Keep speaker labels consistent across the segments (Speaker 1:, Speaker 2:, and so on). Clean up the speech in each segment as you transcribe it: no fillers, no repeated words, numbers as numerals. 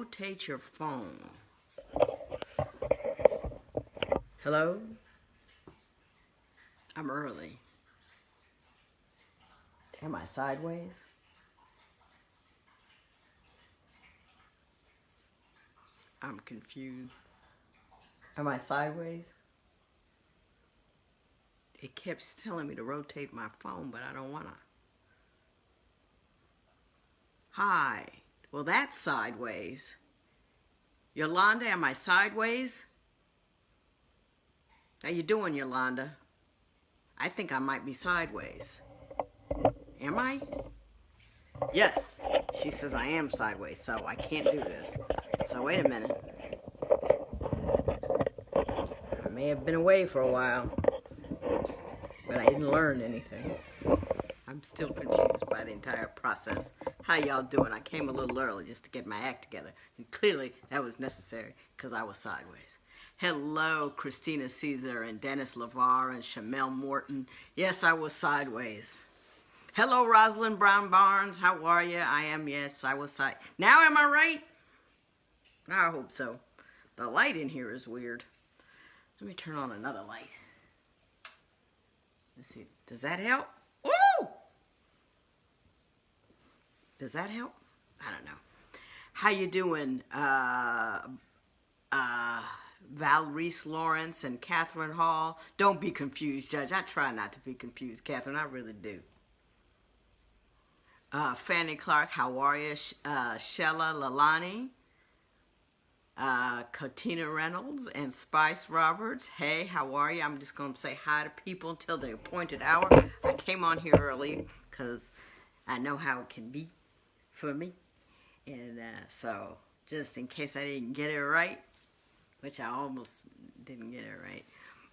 Speaker 1: rotate your phone. Hello? I'm early. Am I sideways? I'm confused. Am I sideways? It kept telling me to rotate my phone, but I don't want to. Hi. Well, that's sideways. Yolanda, am I sideways? How you doing, Yolanda? I think I might be sideways. Am I? Yes. She says I am sideways, so I can't do this. So wait a minute. I may have been away for a while, but I didn't learn anything. I'm still confused by the entire process. How y'all doing? I came a little early just to get my act together. And clearly that was necessary because I was sideways. Hello, Christina Caesar and Dennis LeVar and Shamel Morton. Yes, I was sideways. Hello, Rosalind Brown Barnes. How are you? I am, yes, I was sideways. Now am I right? I hope so. The light in here is weird. Let me turn on another light. Let's see. Does that help? Woo! Does that help? I don't know. How you doing, Val Reese Lawrence and Catherine Hall? Don't be confused, Judge. I try not to be confused, Catherine. I really do. Fanny Clark, how are you? Shella Lalani, Katina Reynolds, and Spice Roberts. Hey, how are you? I'm just going to say hi to people until the appointed hour. I came on here early because I know how it can be for me. And so, just in case I didn't get it right, which I almost didn't get it right.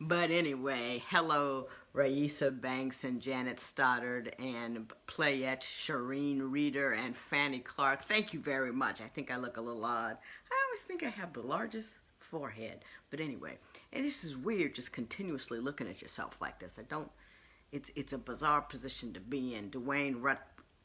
Speaker 1: But anyway, hello, Raisa Banks and Janet Stoddard and Playette, Shireen Reeder and Fanny Clark. Thank you very much. I think I look a little odd. I always think I have the largest forehead. But anyway, and this is weird just continuously looking at yourself like this. It's a bizarre position to be in. Dwayne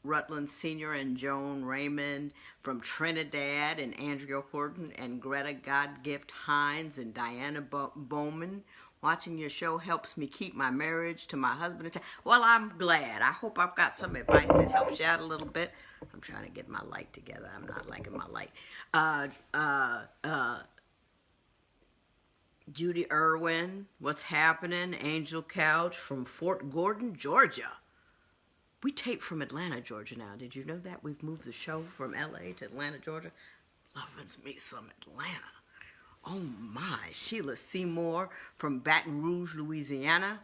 Speaker 1: Rutland Sr. and Joan Raymond from Trinidad and Andrea Horton and Greta Godgift Hines and Diana Bowman. Watching your show helps me keep my marriage to my husband. Well, I'm glad. I hope I've got some advice that helps you out a little bit. I'm trying to get my light together. I'm not liking my light. Judy Irwin, what's happening? Angel Couch from Fort Gordon, Georgia. We tape from Atlanta, Georgia now. Did you know that? We've moved the show from L.A. to Atlanta, Georgia. Loving me some Atlanta. Oh my. Sheila Seymour from Baton Rouge, Louisiana.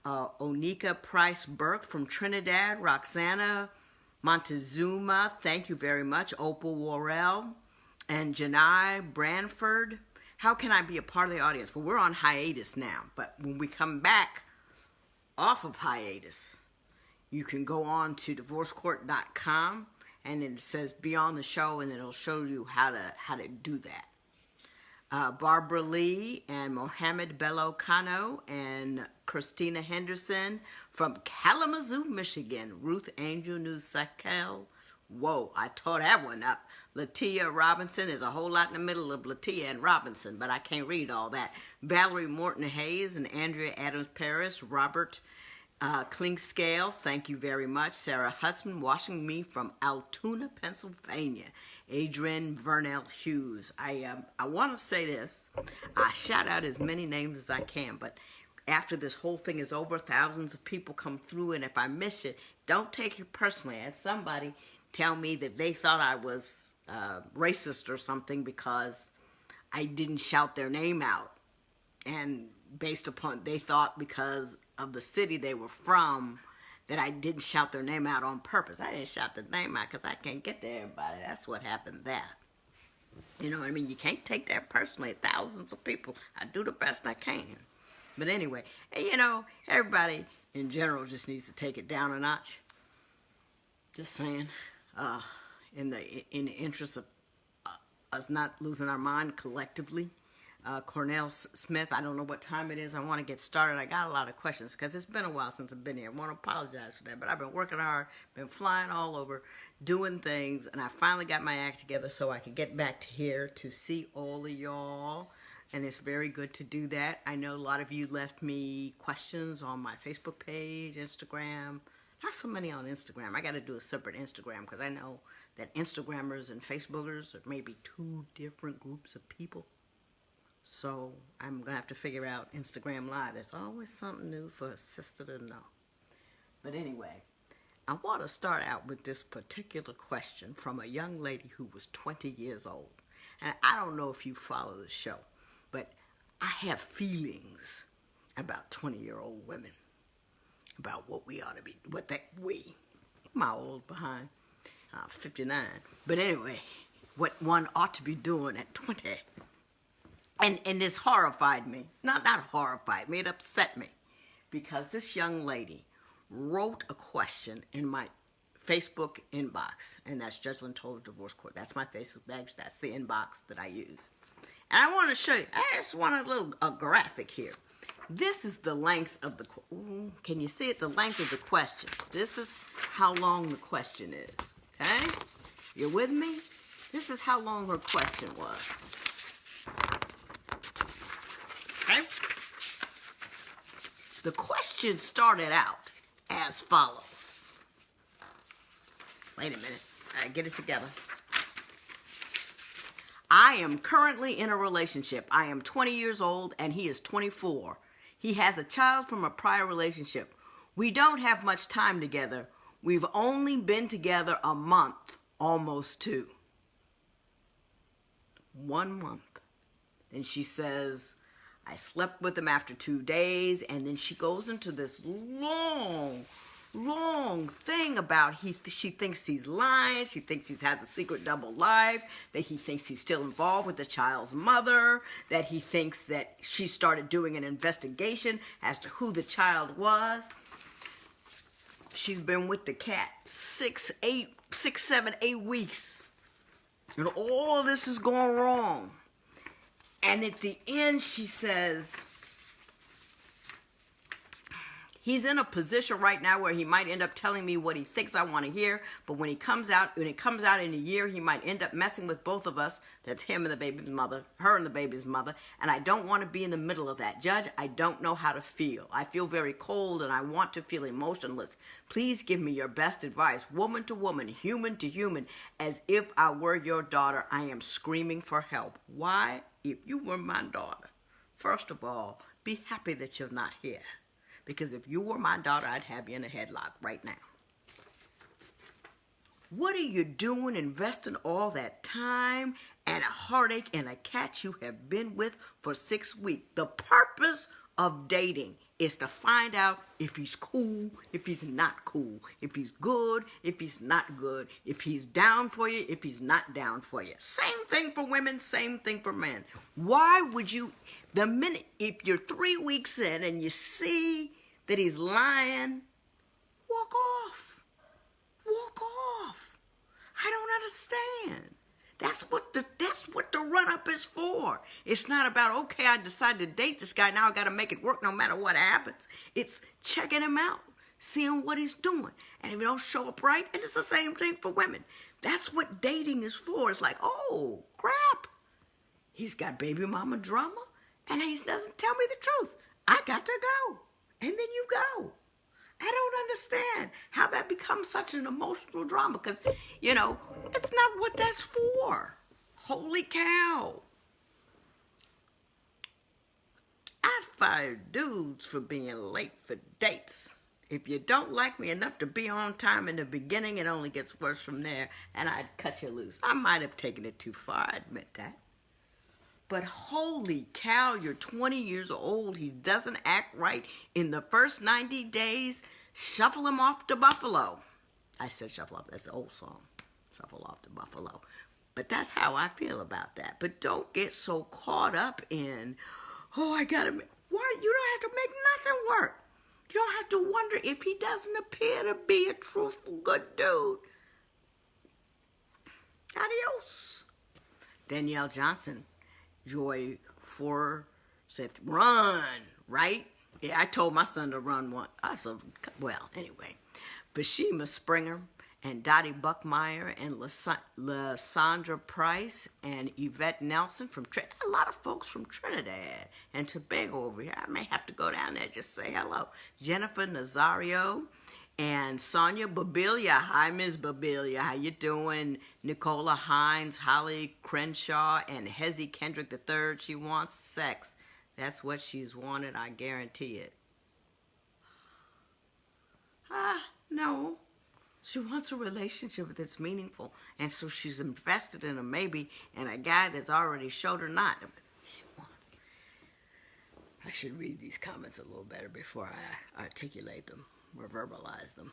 Speaker 1: Onika Price Burke from Trinidad. Roxana Montezuma, thank you very much. Opal Worrell and Janai Branford. How can I be a part of the audience? Well, we're on hiatus now, but when we come back off of hiatus, you can go on to divorcecourt.com and it says be on the show and it'll show you how to do that. Barbara Lee and Mohammed Bello Cano and Christina Henderson from Kalamazoo, Michigan. Ruth Angel Nusakel. Whoa, I tore that one up. Latia Robinson. There's a whole lot in the middle of Latia and Robinson, but I can't read all that. Valerie Morton Hayes and Andrea Adams Paris. Robert Klingscale, thank you very much. Sarah Husband, watching me from Altoona, Pennsylvania. Adrian Vernell Hughes. I want to say this. I shout out as many names as I can, but after this whole thing is over, thousands of people come through, and if I miss it, don't take it personally. I had somebody tell me that they thought I was racist or something because I didn't shout their name out. And based upon, they thought because of the city they were from, that I didn't shout their name out on purpose. I didn't shout their name out because I can't get to everybody. That's what happened there. You know what I mean? You can't take that personally. Thousands of people. I do the best I can. But anyway, you know, everybody in general just needs to take it down a notch. Just saying. In the interest of us not losing our mind collectively. Cornell Smith. I don't know what time it is. I want to get started. I got a lot of questions because it's been a while since I've been here. I want to apologize for that, but I've been working hard, been flying all over, doing things, and I finally got my act together so I could get back to here to see all of y'all, and it's very good to do that. I know a lot of you left me questions on my Facebook page, Instagram. Not so many on Instagram. I got to do a separate Instagram because I know that Instagrammers and Facebookers are maybe two different groups of people. So I'm going to have to figure out Instagram Live. There's always something new for a sister to know. But anyway, I want to start out with this particular question from a young lady who was 20 years old. And I don't know if you follow the show, but I have feelings about 20-year-old women, about what we ought to be, my old behind, 59. But anyway, what one ought to be doing at 20. And this horrified me. Not horrified me, it upset me. Because this young lady wrote a question in my Facebook inbox. And that's Judge Lynn Toledr Divorce Court. That's my Facebook page. That's the inbox that I use. And I want to show you. I just want a graphic here. This is the length of the... Can you see it? The length of the question. This is how long the question is. Okay? You with me? This is how long her question was. Okay? The question started out as follows. Wait a minute. All right, get it together. I am currently in a relationship. I am 20 years old and he is 24. He has a child from a prior relationship. We don't have much time together. We've only been together a month, almost 2. 1 month. And she says, I slept with him after 2 days, and then she goes into this long thing about she thinks he's lying, she thinks she has a secret double life, that he thinks he's still involved with the child's mother, that he thinks that she started doing an investigation as to who the child was. She's been with the cat 6, 7, 8 weeks. And all of this is going wrong. And at the end, she says, he's in a position right now where he might end up telling me what he thinks I want to hear, but when it comes out in a year, he might end up messing with both of us. That's him and the baby's mother, her and the baby's mother, and I don't want to be in the middle of that. Judge, I don't know how to feel. I feel very cold and I want to feel emotionless. Please give me your best advice, woman to woman, human to human, as if I were your daughter. I am screaming for help. Why? If you were my daughter, first of all, be happy that you're not here. Because if you were my daughter, I'd have you in a headlock right now. What are you doing investing all that time and a heartache in a cat you have been with for 6 weeks? The purpose of dating is to find out if he's cool, if he's not cool, if he's good, if he's not good, if he's down for you, if he's not down for you. Same thing for women, same thing for men. Why would you, the minute, if you're 3 weeks in and you see that he's lying, walk off. Walk off. I don't understand. That's what the run-up is for. It's not about, okay, I decided to date this guy, now I got to make it work no matter what happens. It's checking him out, seeing what he's doing. And if he don't show up right, and it's the same thing for women. That's what dating is for. It's like, oh, crap. He's got baby mama drama, and he doesn't tell me the truth. I got to go. And then you go. I don't understand how that becomes such an emotional drama because, you know, it's not what that's for. Holy cow. I fired dudes for being late for dates. If you don't like me enough to be on time in the beginning, it only gets worse from there, and I'd cut you loose. I might have taken it too far, I admit that. But holy cow, you're 20 years old. He doesn't act right. In the first 90 days, shuffle him off to Buffalo. I said shuffle off. That's the old song. Shuffle off to Buffalo. But that's how I feel about that. But don't get so caught up in, oh, I got to make, why? You don't have to make nothing work. You don't have to wonder if he doesn't appear to be a truthful, good dude. Adios. Danielle Johnson, Joy said, run, right? Yeah, I told my son to run one. I said, well, anyway. Bashima Springer and Dottie Buckmeyer and Lysandra Price and Yvette Nelson from Trinidad. A lot of folks from Trinidad and Tobago over here. I may have to go down there just say hello. Jennifer Nazario and Sonia Babilia. Hi, Ms. Babilia. How you doing? Nicola Hines, Holly Crenshaw, and Hezzy Kendrick III. She wants sex. That's what she's wanted. I guarantee it. No. She wants a relationship that's meaningful. And so she's invested in a maybe and a guy that's already showed her not. She wants. I should read these comments a little better before I articulate them or verbalize them.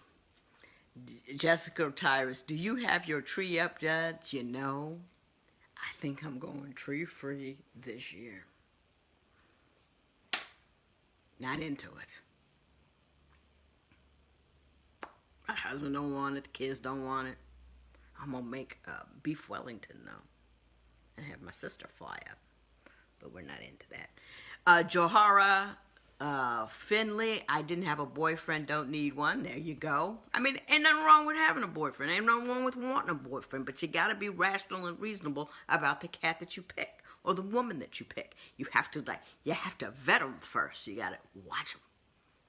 Speaker 1: Jessica Tyrus, do you have your tree up, Judge? You know, I think I'm going tree free this year. Not into it. My husband don't want it. The kids don't want it. I'm going to make beef Wellington, though, and have my sister fly up. But we're not into that. Johara Finley, I didn't have a boyfriend, don't need one. There you go. I mean, ain't nothing wrong with having a boyfriend. Ain't nothing wrong with wanting a boyfriend. But you got to be rational and reasonable about the cat that you pick or the woman that you pick. You have to vet them first. You got to watch them.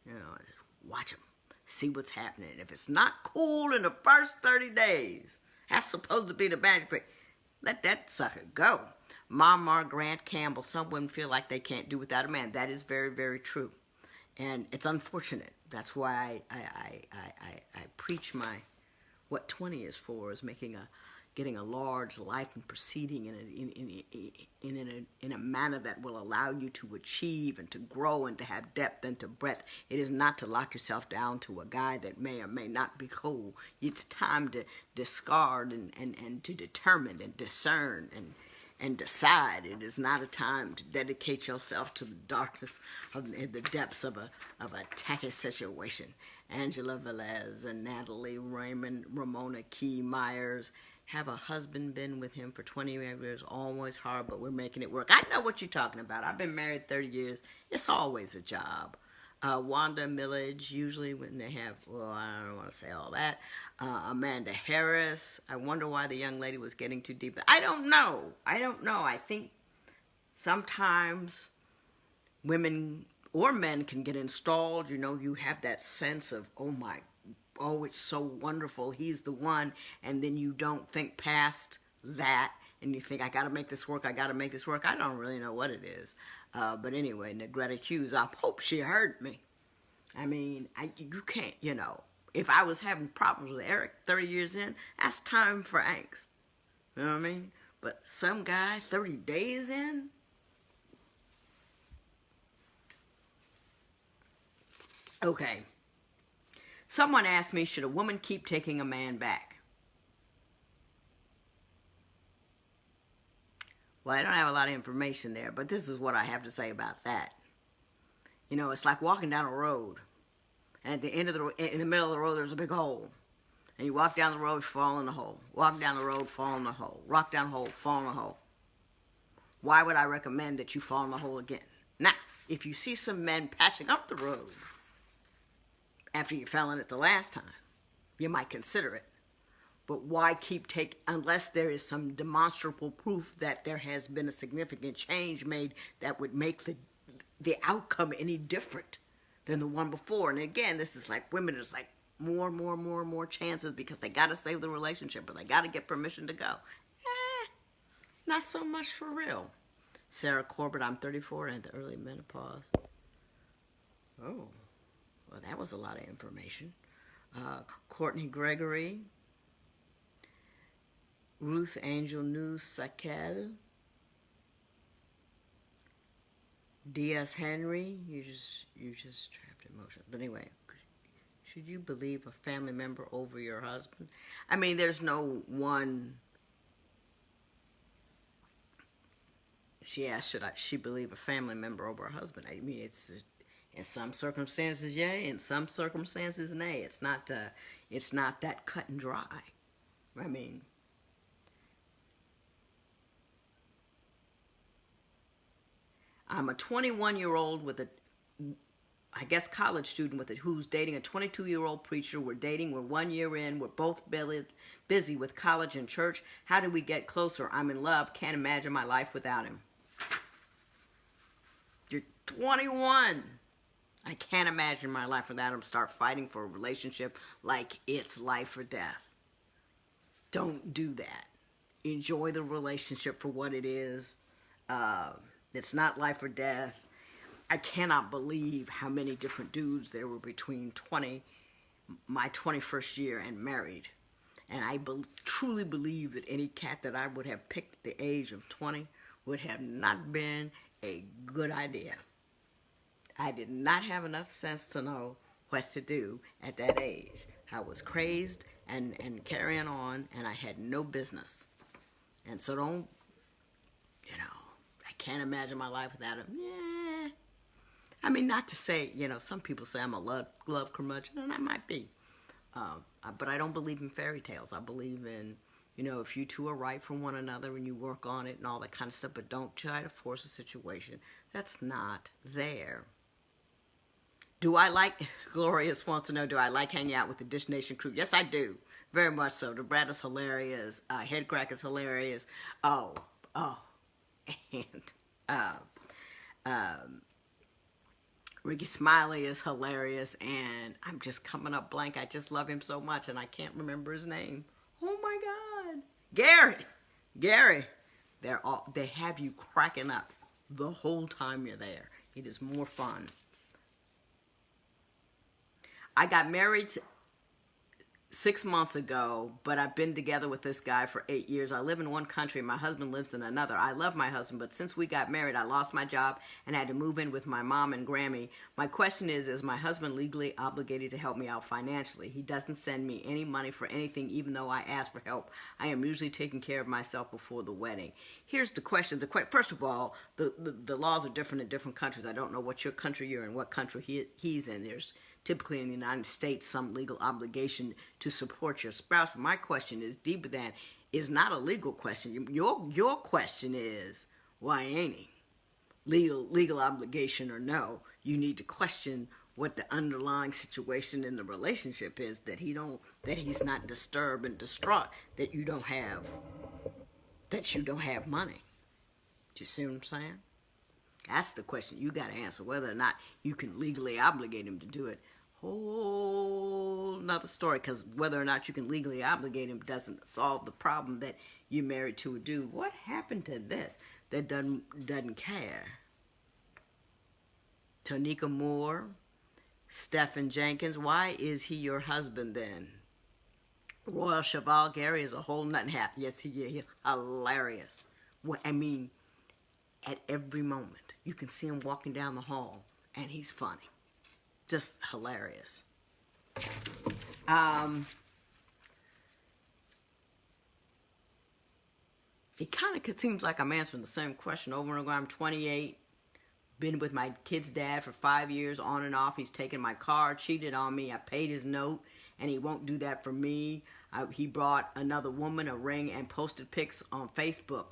Speaker 1: You know, just watch them. See what's happening. If it's not cool in the first 30 days, that's supposed to be the magic break. Let that sucker go. Mama Grant Campbell, some women feel like they can't do without a man. That is very, very true. And it's unfortunate. That's why I preach what 20 is for, is getting a large life and proceeding in a manner that will allow you to achieve and to grow and to have depth and to breadth. It is not to lock yourself down to a guy that may or may not be cool. It's time to discard and to determine and discern and decide. It is not a time to dedicate yourself to the darkness of the depths of a tacky situation. Angela Velez and Natalie Raymond, Ramona Key Myers. Have a husband, been with him for 20 years, always hard, but we're making it work. I know what you're talking about. I've been married 30 years. It's always a job. Wanda Millage, usually when they have, well, I don't want to say all that. Amanda Harris. I wonder why the young lady was getting too deep. I don't know. I think sometimes women or men can get installed. You know, you have that sense of, oh, it's so wonderful, he's the one, and then you don't think past that, and you think, I gotta make this work. I don't really know what it is. But anyway, Negretta Hughes, I hope she heard me. I mean, you can't, if I was having problems with Eric 30 years in, that's time for angst. You know what I mean? But some guy 30 days in? Okay. Someone asked me, should a woman keep taking a man back? Well, I don't have a lot of information there, but this is what I have to say about that. It's like walking down a road, and at the end of in the middle of the road, there's a big hole. And you walk down the road, fall in the hole. Walk down the road, fall in the hole. Walk down the hole, fall in the hole. Why would I recommend that you fall in the hole again? Now, if you see some men patching up the road after you fell in it the last time, you might consider it. But why keep unless there is some demonstrable proof that there has been a significant change made that would make the outcome any different than the one before. And again, this is like women, it's like more chances because they got to save the relationship or they got to get permission to go. Not so much for real. Sarah Corbett, I'm 34 and the early menopause. Oh. Well, that was a lot of information. Courtney Gregory, Ruth Angel News Sakel, D.S. Henry, you just trapped emotion. But anyway, should you believe a family member over your husband? I mean, there's no one. She asked, should she believe a family member over her husband? I mean, it's in some circumstances, yay. In some circumstances, nay. It's not that cut and dry. I mean, I'm a 21-year-old with a, I guess, college student with it who's dating a 22-year-old preacher. We're dating. We're 1 year in. We're both busy with college and church. How do we get closer? I'm in love. Can't imagine my life without him. You're 21. I can't imagine my life without him. Start fighting for a relationship like it's life or death. Don't do that. Enjoy the relationship for what it is. It's not life or death. I cannot believe how many different dudes there were between my 21st year and married. And I truly believe that any cat that I would have picked at the age of 20 would have not been a good idea. I did not have enough sense to know what to do at that age. I was crazed and carrying on, and I had no business. And so don't, I can't imagine my life without him. Yeah. I mean, not to say, some people say I'm a love curmudgeon, and I might be. But I don't believe in fairy tales. I believe in, if you two are right for one another and you work on it and all that kind of stuff, but don't try to force a situation that's not there. Glorious wants to know, do I like hanging out with the Dish Nation crew? Yes, I do. Very much so. The Brad is hilarious. Headcrack is hilarious. And Ricky Smiley is hilarious. And I'm just coming up blank. I just love him so much, and I can't remember his name. Oh, my God. Gary. They have you cracking up the whole time you're there. It is more fun. I got married 6 months ago, but I've been together with this guy for 8 years. I live in one country. My husband lives in another. I love my husband, but since we got married, I lost my job and had to move in with my mom and Grammy. My question is my husband legally obligated to help me out financially? He doesn't send me any money for anything, even though I ask for help. I am usually taking care of myself before the wedding. Here's the question. First of all, the laws are different in different countries. I don't know what your country you're in, what country he's in. There's typically in the United States some legal obligation to support your spouse. But my question is deeper than, is not a legal question. Your question is, why ain't he? Legal obligation or no, you need to question what the underlying situation in the relationship is, that he's not disturbed and distraught that you don't have money. Do you see what I'm saying? That's the question you got to answer, whether or not you can legally obligate him to do it. Whole another story, because whether or not you can legally obligate him doesn't solve the problem that you're married to a dude. What happened to this that doesn't care? Tonika Moore, Stephen Jenkins, why is he your husband then? Royal Cheval, Gary is a whole nut and half. Yes, he's hilarious. At every moment, you can see him walking down the hall, and he's funny. Just hilarious. It kind of seems like I'm answering the same question over and over. I'm 28, been with my kid's dad for 5 years, on and off. He's taken my car, cheated on me. I paid his note, and he won't do that for me. He brought another woman a ring and posted pics on Facebook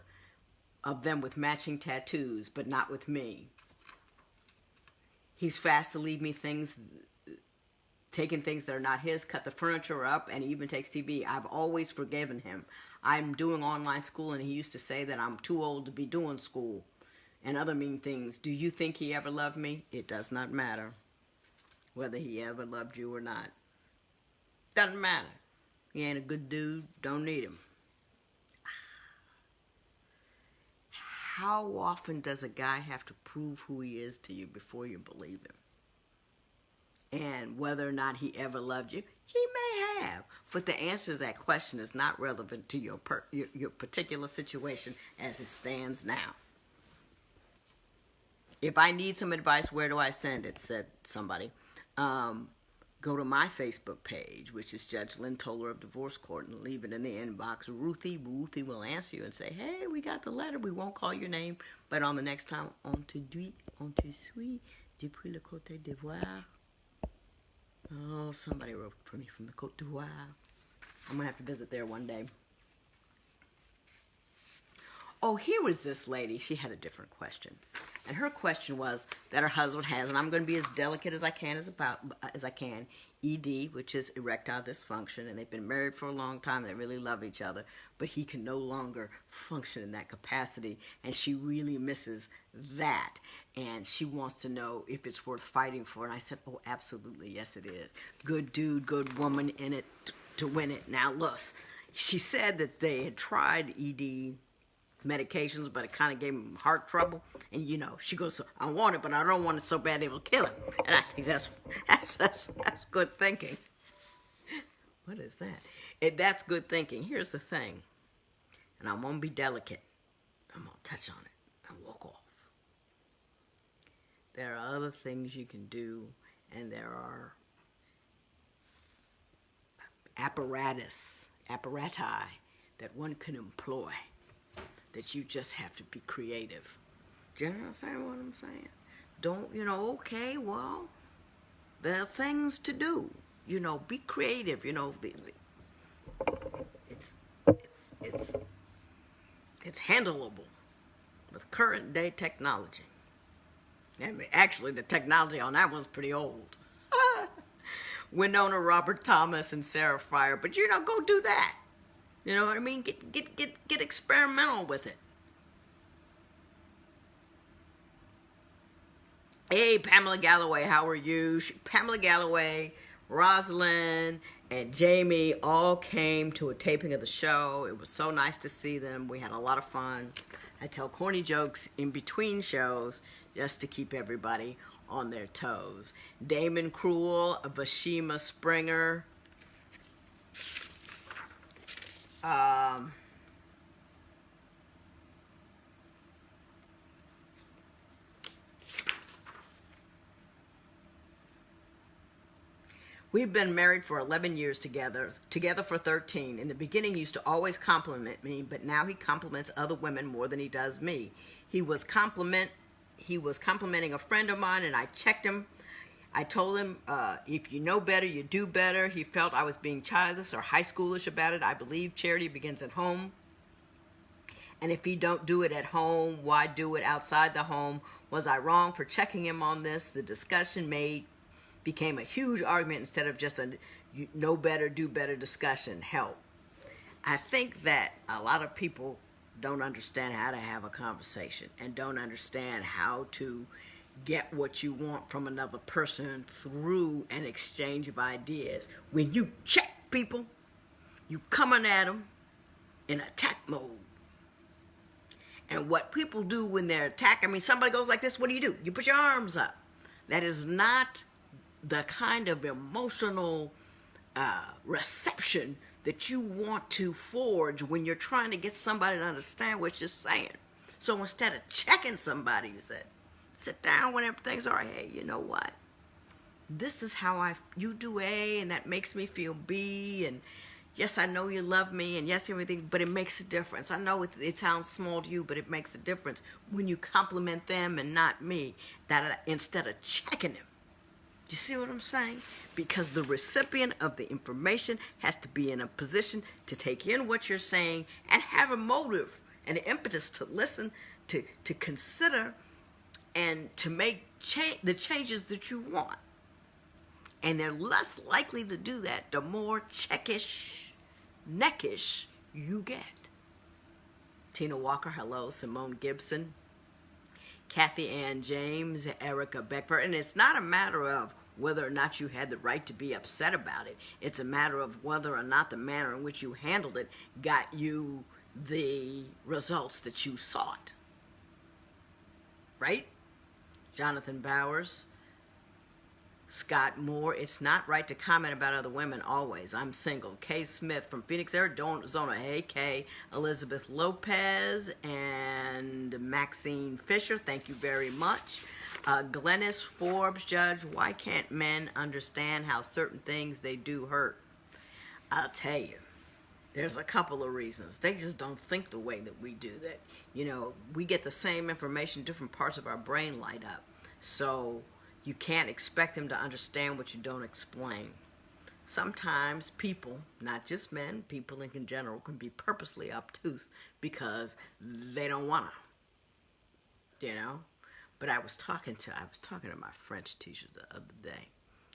Speaker 1: of them with matching tattoos, but not with me. He's fast to leave me things, taking things that are not his, cut the furniture up, and he even takes TV. I've always forgiven him. I'm doing online school, and he used to say that I'm too old to be doing school, and other mean things. Do you think he ever loved me? It does not matter whether he ever loved you or not. Doesn't matter. He ain't a good dude. Don't need him. How often does a guy have to prove who he is to you before you believe him? And whether or not he ever loved you, he may have. But the answer to that question is not relevant to your particular situation as it stands now. If I need some advice, where do I send it? Said somebody. Go to my Facebook page, which is Judge Lynn Toledr of Divorce Court, and leave it in the inbox. Ruthie will answer you and say, hey, we got the letter. We won't call your name, but on the next time, on te suit, depuis le Côte d'Ivoire. Oh, somebody wrote for me from the Côte d'Ivoire. I'm going to have to visit there one day. Oh, here was this lady. She had a different question. And her question was that her husband has, and I'm going to be as delicate as I can ED, which is erectile dysfunction, and they've been married for a long time. They really love each other, but he can no longer function in that capacity, and she really misses that. And she wants to know if it's worth fighting for. And I said, oh, absolutely, yes, it is. Good dude, good woman in it to win it. Now, look, she said that they had tried ED medications, but it kind of gave him heart trouble. And she goes, so I want it, but I don't want it so bad it will kill him. And I think that's good thinking. What is that? That's good thinking. Here's the thing, and I won't be delicate. I'm gonna touch on it and walk off. There are other things you can do, and there are apparati that one can employ, that you just have to be creative. Do you understand what I'm saying? Don't, okay, well, there are things to do. Be creative. It's handleable with current day technology. I mean, actually, the technology on that one's pretty old. Winona Robert Thomas and Sarah Fryer, but go do that. You know what I mean? Get experimental with it. Hey, Pamela Galloway, how are you? Pamela Galloway, Rosalind, and Jamie all came to a taping of the show. It was so nice to see them. We had a lot of fun. I tell corny jokes in between shows just to keep everybody on their toes. Damon Cruel, Vashima Springer, we've been married for 11 years together for 13. In the beginning, he used to always compliment me, but now he compliments other women more than he does me. He was complimenting a friend of mine, and I checked him. I told him, if you know better, you do better. He felt I was being childish or high schoolish about it. I believe charity begins at home. And if he don't do it at home, why do it outside the home? Was I wrong for checking him on this? The discussion became a huge argument instead of just a know better, do better discussion. Help. I think that a lot of people don't understand how to have a conversation and don't understand how to get what you want from another person through an exchange of ideas. When you check people, you coming at them in attack mode. And what people do when they're attacked, somebody goes like this, what do? You put your arms up. That is not the kind of emotional reception that you want to forge when you're trying to get somebody to understand what you're saying. So instead of checking somebody, you said, sit down when everything's all right. Hey, you know what? This is how you do A, and that makes me feel B, and yes, I know you love me, and yes, everything, but it makes a difference. I know it sounds small to you, but it makes a difference when you compliment them and not me, that instead of checking them. Do you see what I'm saying? Because the recipient of the information has to be in a position to take in what you're saying and have a motive and an impetus to listen, to consider, and to make the changes that you want. And they're less likely to do that the more checkish, neckish you get. Tina Walker, hello. Simone Gibson, Kathy Ann James, Erica Beckford. And it's not a matter of whether or not you had the right to be upset about it. It's a matter of whether or not the manner in which you handled it got you the results that you sought. Right? Jonathan Bowers, Scott Moore, it's not right to comment about other women always. I'm single. Kay Smith from Phoenix, Arizona. Hey, Kay. Elizabeth Lopez and Maxine Fisher, thank you very much. Glennis Forbes, Judge, why can't men understand how certain things they do hurt? I'll tell you, there's a couple of reasons. They just don't think the way that we do. That, we get the same information, different parts of our brain light up. So you can't expect them to understand what you don't explain. Sometimes people, not just men, people in general, can be purposely obtuse because they don't want to, But I was talking to my French teacher the other day,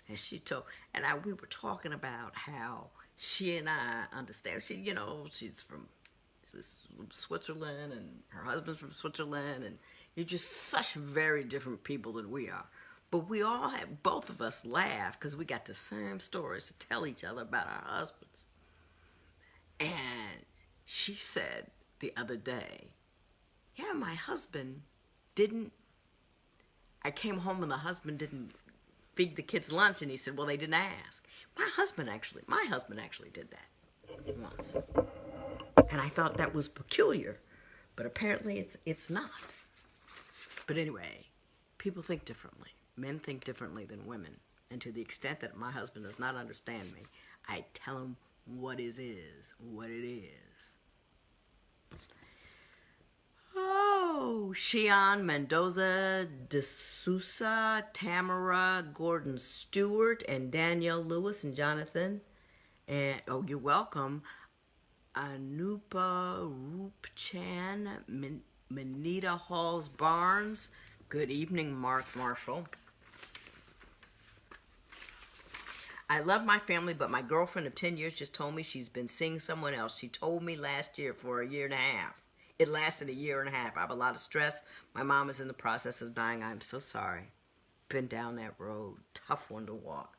Speaker 1: and we were talking about how she and I understand. She's from Switzerland, and her husband's from Switzerland, and you're just such very different people than we are. But both of us laughed because we got the same stories to tell each other about our husbands. And she said the other day, yeah, my husband didn't, I came home and the husband didn't feed the kids lunch, and he said, well, they didn't ask. My husband actually did that once. And I thought that was peculiar, but apparently it's not. But anyway, people think differently. Men think differently than women. And to the extent that my husband does not understand me, I tell him what it is. Oh, Shion Mendoza de Sousa, Tamara Gordon Stewart, and Danielle Lewis and Jonathan. And you're welcome. Anupa Roopchan, Manita Halls Barnes. Good evening, Mark Marshall. I love my family, but my girlfriend of 10 years just told me she's been seeing someone else. She told me last year for a year and a half. It lasted a year and a half. I have a lot of stress. My mom is in the process of dying. I'm so sorry. Been down that road. Tough one to walk.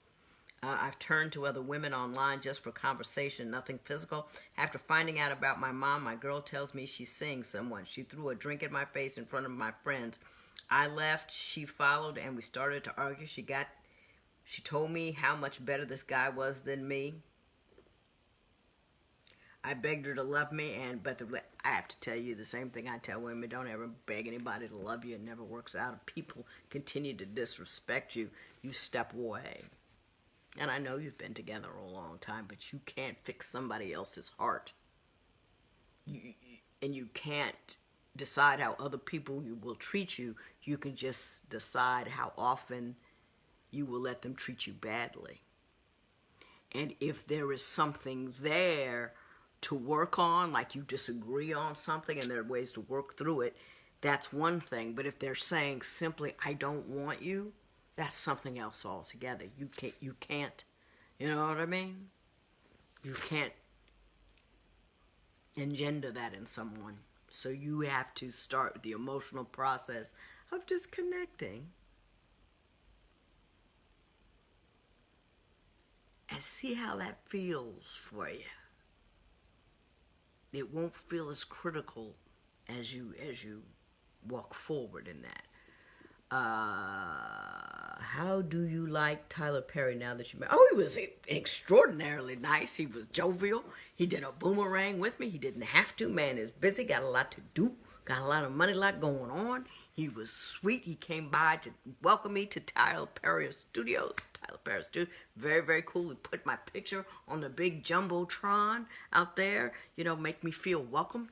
Speaker 1: I've turned to other women online just for conversation, nothing physical. After finding out about my mom, my girl tells me she's seeing someone. She threw a drink in my face in front of my friends. I left, she followed, and we started to argue. She told me how much better this guy was than me. I begged her to love me, but I have to tell you the same thing I tell women. Don't ever beg anybody to love you. It never works out. If people continue to disrespect you, you step away. And I know you've been together a long time, but you can't fix somebody else's heart. And you can't decide how other people will treat you. You can just decide how often you will let them treat you badly. And if there is something there to work on, like you disagree on something and there are ways to work through it, that's one thing. But if they're saying simply, I don't want you, that's something else altogether. You can't, you know what I mean? You can't engender that in someone. So you have to start the emotional process of disconnecting and see how that feels for you. It won't feel as critical as you walk forward in that. How do you like Tyler Perry now that you met? Oh, he was extraordinarily nice. He was jovial. He did a boomerang with me. He didn't have to. Man is busy, got a lot to do, got a lot of money, lot going on. He was sweet. He came by to welcome me to Tyler Perry Studios. Very, very cool. He put my picture on the big Jumbotron out there, make me feel welcomed.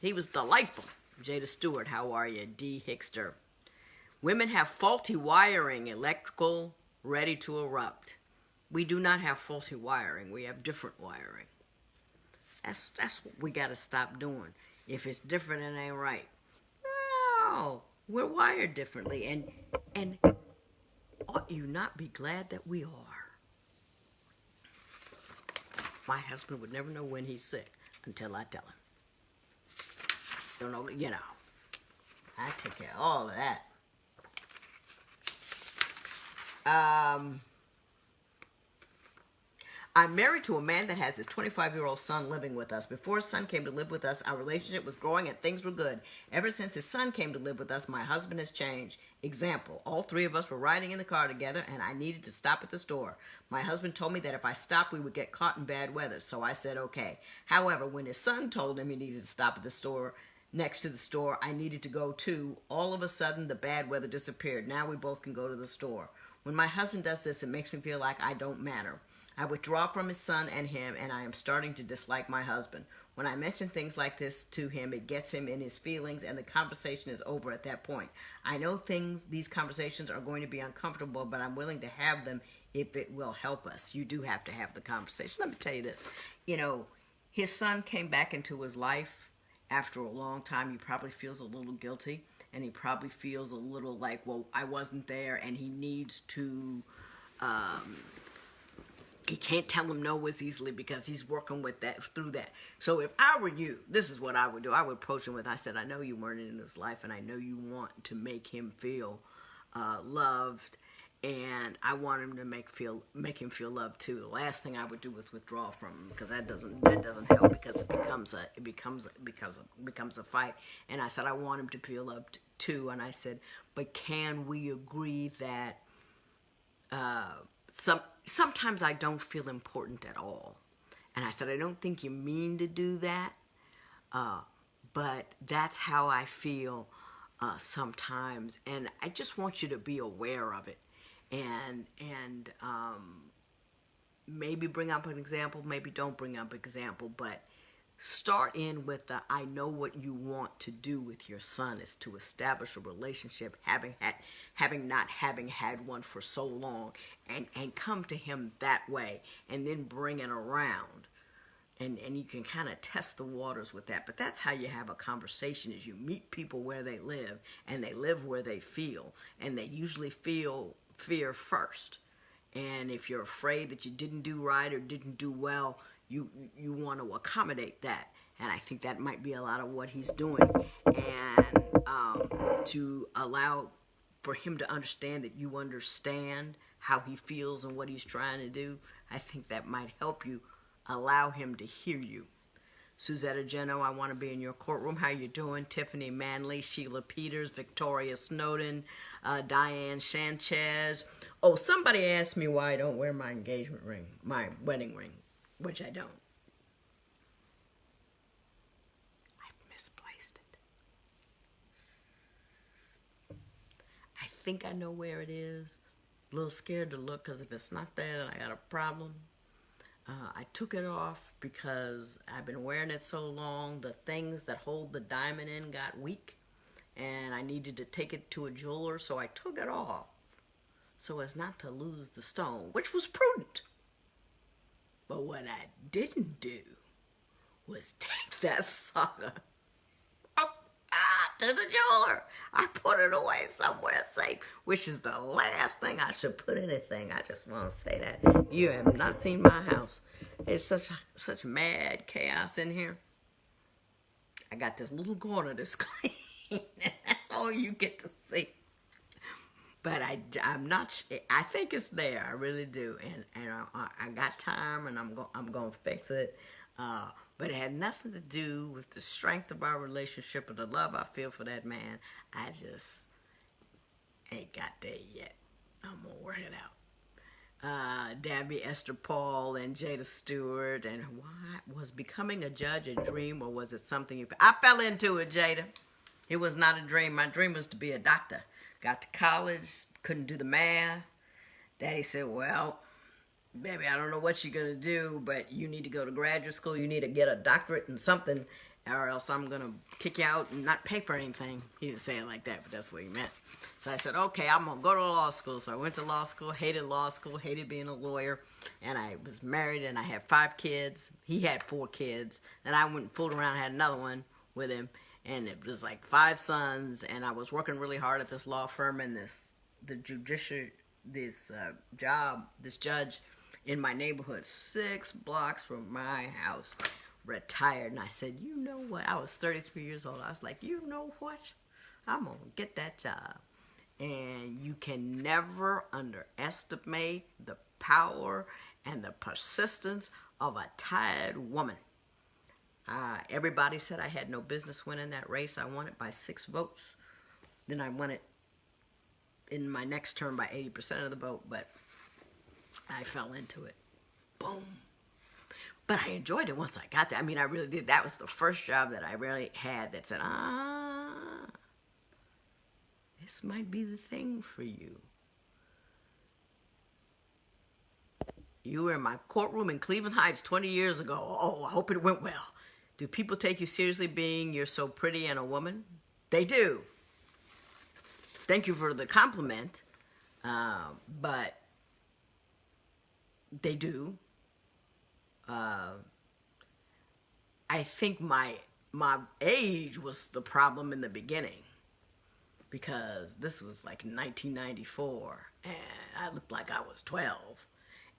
Speaker 1: He was delightful. Jada Stewart, how are you? D. Hickster. Women have faulty wiring, electrical, ready to erupt. We do not have faulty wiring. We have different wiring. That's what we got to stop doing. If it's different, it ain't right. No, we're wired differently. And ought you not be glad that we are? My husband would never know when he's sick until I tell him. Don't know, I take care of all of that. I'm married to a man that has his 25-year-old son living with us. Before his son came to live with us, our relationship was growing and things were good. Ever since his son came to live with us, my husband has changed. Example, all three of us were riding in the car together and I needed to stop at the store. My husband told me that if I stopped, we would get caught in bad weather, so I said okay. However, when his son told him he needed to stop at the store, next to the store, I needed to go too. All of a sudden, the bad weather disappeared. Now we both can go to the store. When my husband does this, it makes me feel like I don't matter. I withdraw from his son and him, and I am starting to dislike my husband. When I mention things like this to him, it gets him in his feelings, and the conversation is over at that point. I know these conversations are going to be uncomfortable, but I'm willing to have them if it will help us. You do have to have the conversation. Let me tell you this. His son came back into his life after a long time. He probably feels a little guilty. and he probably feels a little like, well, I wasn't there, and he needs to, he can't tell him no as easily because he's working with that, through that. So if I were you, this is what I would do. I would approach him with, I said, I know you weren't in his life, and I know you want to make him feel loved, and I want him to make him feel loved too. The last thing I would do is withdraw from him, because that doesn't help, because it becomes a fight. And I said, I want him to feel loved too. And I said, but can we agree that sometimes I don't feel important at all. And I said, I don't think you mean to do that, but that's how I feel sometimes, and I just want you to be aware of it, and maybe bring up an example, maybe don't bring up an example, but start in with the, I know what you want to do with your son is to establish a relationship, having had one for so long, and come to him that way, and then bring it around. And you can kind of test the waters with that. But that's how you have a conversation, is you meet people where they live, and they live where they feel. And they usually feel fear first. And if you're afraid that you didn't do right or didn't do well, you want to accommodate that. And I think that might be a lot of what he's doing. And to allow for him to understand that you understand how he feels and what he's trying to do, I think that might help you allow him to hear you. Suzetta Geno, I want to be in your courtroom. How you doing? Tiffany Manley, Sheila Peters, Victoria Snowden, Diane Sanchez. Oh, somebody asked me why I don't wear my engagement ring, my wedding ring, which I don't. I've misplaced it. I think I know where it is. A little scared to look, because if it's not there, then I got a problem. I took it off because I've been wearing it so long, the things that hold the diamond in got weak, and I needed to take it to a jeweler, so I took it off so as not to lose the stone, which was prudent. But what I didn't do was take that sucker to the jeweler. I put it away somewhere safe, which is the last thing I should put anything. I just want to say that. You have not seen my house. It's such mad chaos in here. I got this little corner that's clean, and that's all you get to see. But I'm not. I think it's there. I really do, and I got time, and I'm gonna fix it. But it had nothing to do with the strength of our relationship or the love I feel for that man. I just ain't got there yet. I'm gonna work it out. Dabby, Esther Paul, and Jada Stewart. And why was becoming a judge a dream, or was it something you... I fell into it, Jada. It was not a dream. My dream was to be a doctor. Got to college, couldn't do the math. Daddy said, well, baby, I don't know what you're going to do, but you need to go to graduate school. You need to get a doctorate in something, or else I'm going to kick you out and not pay for anything. He didn't say it like that, but that's what he meant. So I said, okay, I'm going to go to law school. So I went to law school, hated being a lawyer, and I was married, and I had 5 kids. He had 4 kids, and I went and fooled around and had another one with him, and it was like 5 sons, and I was working really hard at this law firm, and this judge in my neighborhood, 6 blocks from my house, retired. And I said, you know what? I was 33 years old. I was like, you know what? I'm going to get that job. And you can never underestimate the power and the persistence of a tired woman. Everybody said I had no business winning that race. I won it by 6 votes. Then I won it in my next term by 80% of the vote, but I fell into it. Boom. But I enjoyed it once I got there. I mean, I really did. That was the first job that I really had that said, this might be the thing for you. You were in my courtroom in Cleveland Heights 20 years ago. Oh, I hope it went well. Do people take you seriously being you're so pretty and a woman? They do. Thank you for the compliment. But they do. I think my age was the problem in the beginning. because this was like 1994, and I looked like I was 12,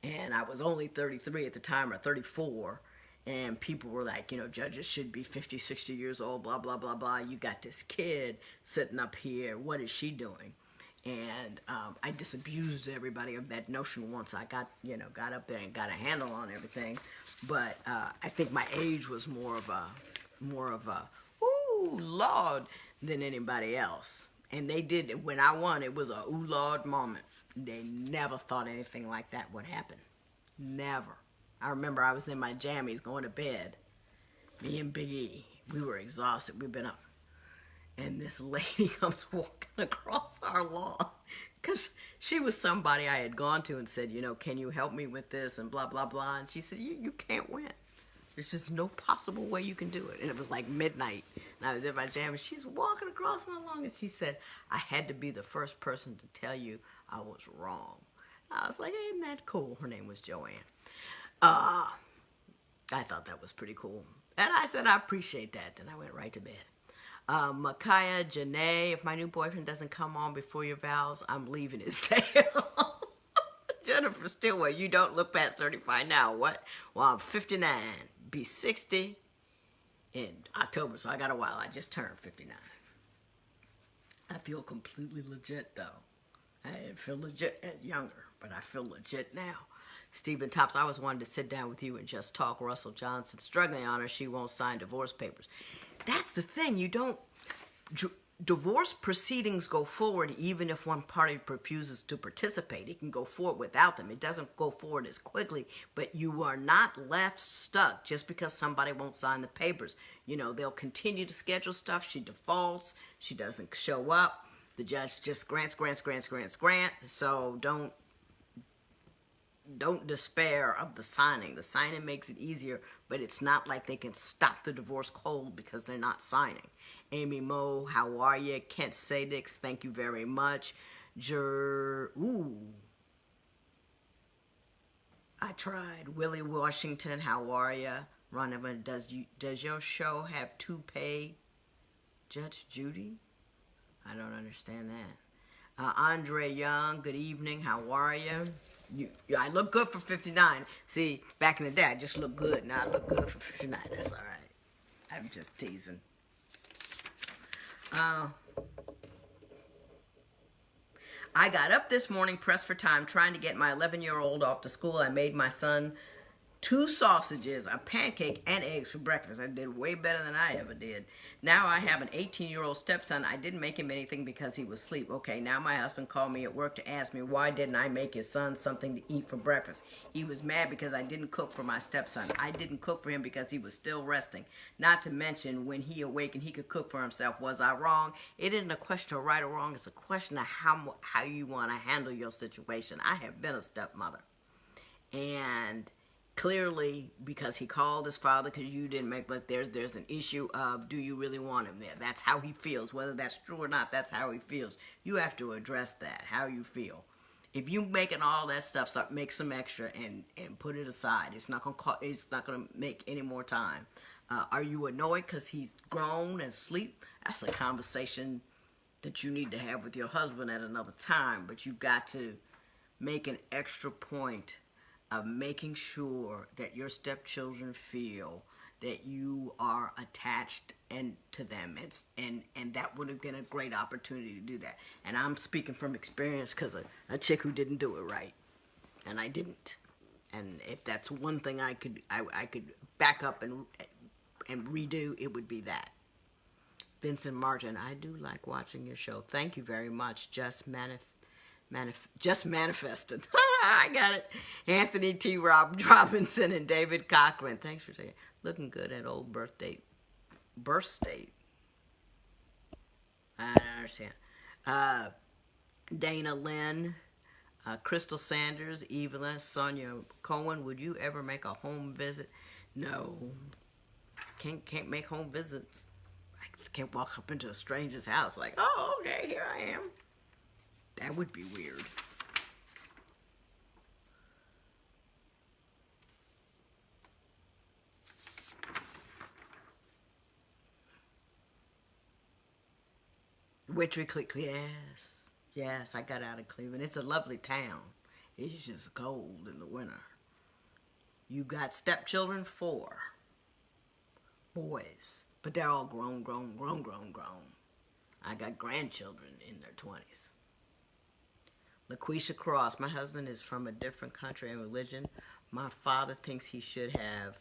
Speaker 1: and I was only 33 at the time, or 34, and people were like, judges should be 50, 60 years old, blah, blah, blah, blah. You got this kid sitting up here. What is she doing? And I disabused everybody of that notion once I got up there and got a handle on everything. But I think my age was more of a, ooh, Lord, than anybody else. And they did, when I won, it was a ooh, Lord moment. They never thought anything like that would happen. Never. I remember I was in my jammies going to bed. Me and Big E, we were exhausted. We've been up. And this lady comes walking across our lawn, because she was somebody I had gone to and said, can you help me with this, and blah, blah, blah. And she said, you can't win. There's just no possible way you can do it. And it was like midnight, and I was in my jammies. She's walking across my lawn, and she said, I had to be the first person to tell you I was wrong. I was like, isn't that cool? Her name was Joanne. I thought that was pretty cool. And I said, I appreciate that. Then I went right to bed. Micaiah, Janae, if my new boyfriend doesn't come on before your vows, I'm leaving his tail. Jennifer Stillwell, you don't look past 35 now. What? Well, I'm 59. Be 60 in October, so I got a while. I just turned 59. I feel completely legit, though. I didn't feel legit younger, but I feel legit now. Stephen Tops, I always wanted to sit down with you and just talk. Russell Johnson, struggling on her, she won't sign divorce papers. That's the thing. You don't... Divorce proceedings go forward even if one party refuses to participate. It can go forward without them. It doesn't go forward as quickly, but you are not left stuck just because somebody won't sign the papers. They'll continue to schedule stuff. She defaults. She doesn't show up. The judge just grants. So don't despair of the signing. The signing makes it easier, but it's not like they can stop the divorce cold because they're not signing. Amy Moe, how are you? Kent Sadix, thank you very much. I tried. Willie Washington, how are you? Ron Evan, does your show have toupee? Judge Judy? I don't understand that. Andre Young, good evening, how are you? I look good for 59. See, back in the day, I just looked good. Now I look good for 59. That's all right. I'm just teasing. I got up this morning, pressed for time, trying to get my 11-year-old off to school. I made my son 2 sausages, a pancake, and eggs for breakfast. I did way better than I ever did. Now I have an 18-year-old stepson. I didn't make him anything because he was asleep. Okay, now my husband called me at work to ask me why didn't I make his son something to eat for breakfast. He was mad because I didn't cook for my stepson. I didn't cook for him because he was still resting. Not to mention, when he awakened, he could cook for himself. Was I wrong? It isn't a question of right or wrong. It's a question of how you want to handle your situation. I have been a stepmother. And... clearly, because he called his father because you didn't make, but there's an issue of, do you really want him there? That's how he feels. Whether that's true or not, that's how he feels. You have to address that, how you feel. If you making all that stuff, make some extra and put it aside. It's not gonna make any more time. Are you annoyed because he's grown and asleep? That's a conversation that you need to have with your husband at another time. But you've got to make an extra point of making sure that your stepchildren feel that you are attached to them, and that would have been a great opportunity to do that. And I'm speaking from experience because a chick who didn't do it right, and I didn't. And if that's one thing I could back up and redo, it would be that. Vincent Martin, I do like watching your show. Thank you very much. Just manifested. I got it. Anthony T. Robinson and David Cochran. Thanks for saying. Looking good at old birth state. I don't understand. Dana Lynn, Crystal Sanders, Evelyn, Sonia Cohen. Would you ever make a home visit? No. Can't make home visits. I just can't walk up into a stranger's house like, oh, okay, here I am. That would be weird. Wintry Creek, yes. Yes, I got out of Cleveland. It's a lovely town. It's just cold in the winter. You got stepchildren, 4 boys. But they're all grown. I got grandchildren in their 20s. LaQuisha Cross, my husband is from a different country and religion. My father thinks he should have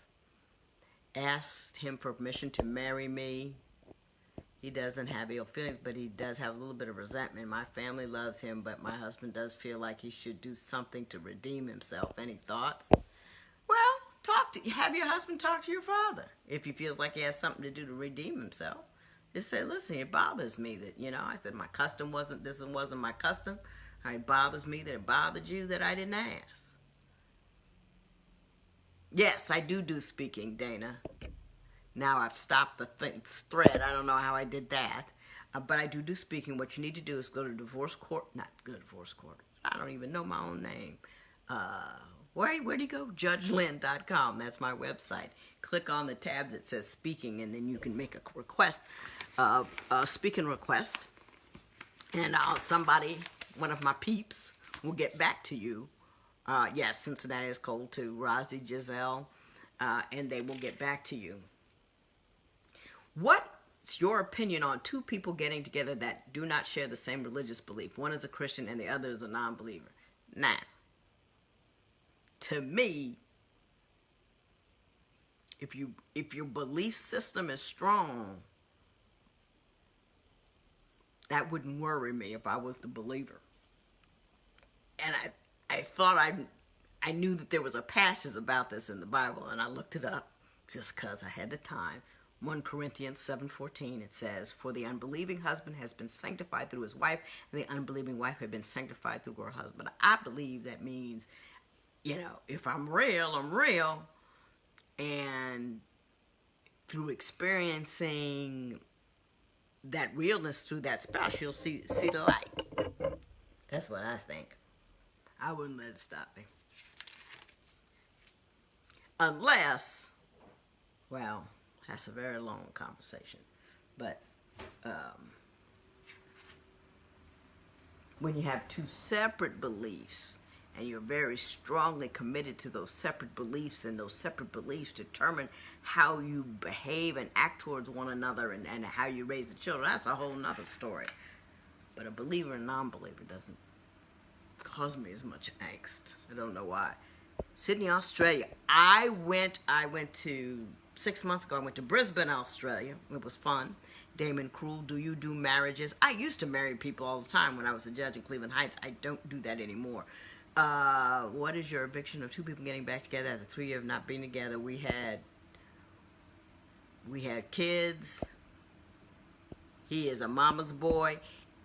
Speaker 1: asked him for permission to marry me. He doesn't have ill feelings, but he does have a little bit of resentment. My family loves him, but my husband does feel like he should do something to redeem himself. Any thoughts? Well, have your husband talk to your father. If he feels like he has something to do to redeem himself, just say, listen, it bothers me that, I said my custom wasn't my custom. It bothers me that it bothered you that I didn't ask. Yes, I do speaking, Dana. Now I've stopped the thread. I don't know how I did that. But I do speaking. What you need to do is go to divorce court. Not go to divorce court. I don't even know my own name. Where do you go? JudgeLynn.com. That's my website. Click on the tab that says speaking, and then you can make a request, a speaking request. And one of my peeps, will get back to you. Yes, Cincinnati is cold too. Rozzy, Giselle, and they will get back to you. What's your opinion on 2 people getting together that do not share the same religious belief? One is a Christian and the other is a non-believer. Now, to me, if your belief system is strong, that wouldn't worry me if I was the believer. And I thought I knew that there was a passage about this in the Bible, and I looked it up just because I had the time. 1 Corinthians 7:14, it says, for the unbelieving husband has been sanctified through his wife, and the unbelieving wife had been sanctified through her husband. I believe that means, if I'm real, I'm real. And through experiencing that realness through that spouse, you'll see the light. That's what I think. I wouldn't let it stop me. Unless, well, that's a very long conversation. But when you have 2 separate beliefs, and you're very strongly committed to those separate beliefs, and those separate beliefs determine how you behave and act towards one another, and how you raise the children, that's a whole nother story. But a believer and non-believer doesn't cause me as much angst. I don't know why. Sydney, Australia. I went to 6 months ago. I went to Brisbane, Australia. It was fun. Damon Krul, do you do marriages? I used to marry people all the time when I was a judge in Cleveland Heights. I don't do that anymore. What is your eviction of 2 people getting back together after 3 years of not being together? We had kids. He is a mama's boy.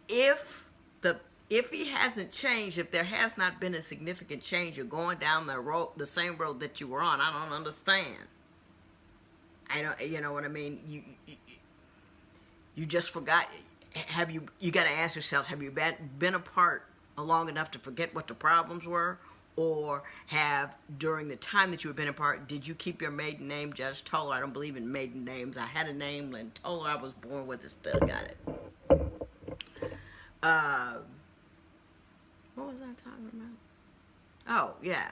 Speaker 1: If he hasn't changed, if there has not been a significant change, you're going down the same road that you were on. I don't understand. You know what I mean? You just forgot. You got to ask yourself, have you been apart long enough to forget what the problems were? Or during the time that you have been apart, did you keep your maiden name, Judge Toledr? I don't believe in maiden names. I had a name, Lynn Toledr. I was born with it, still got it. What was I talking about? Oh, yeah.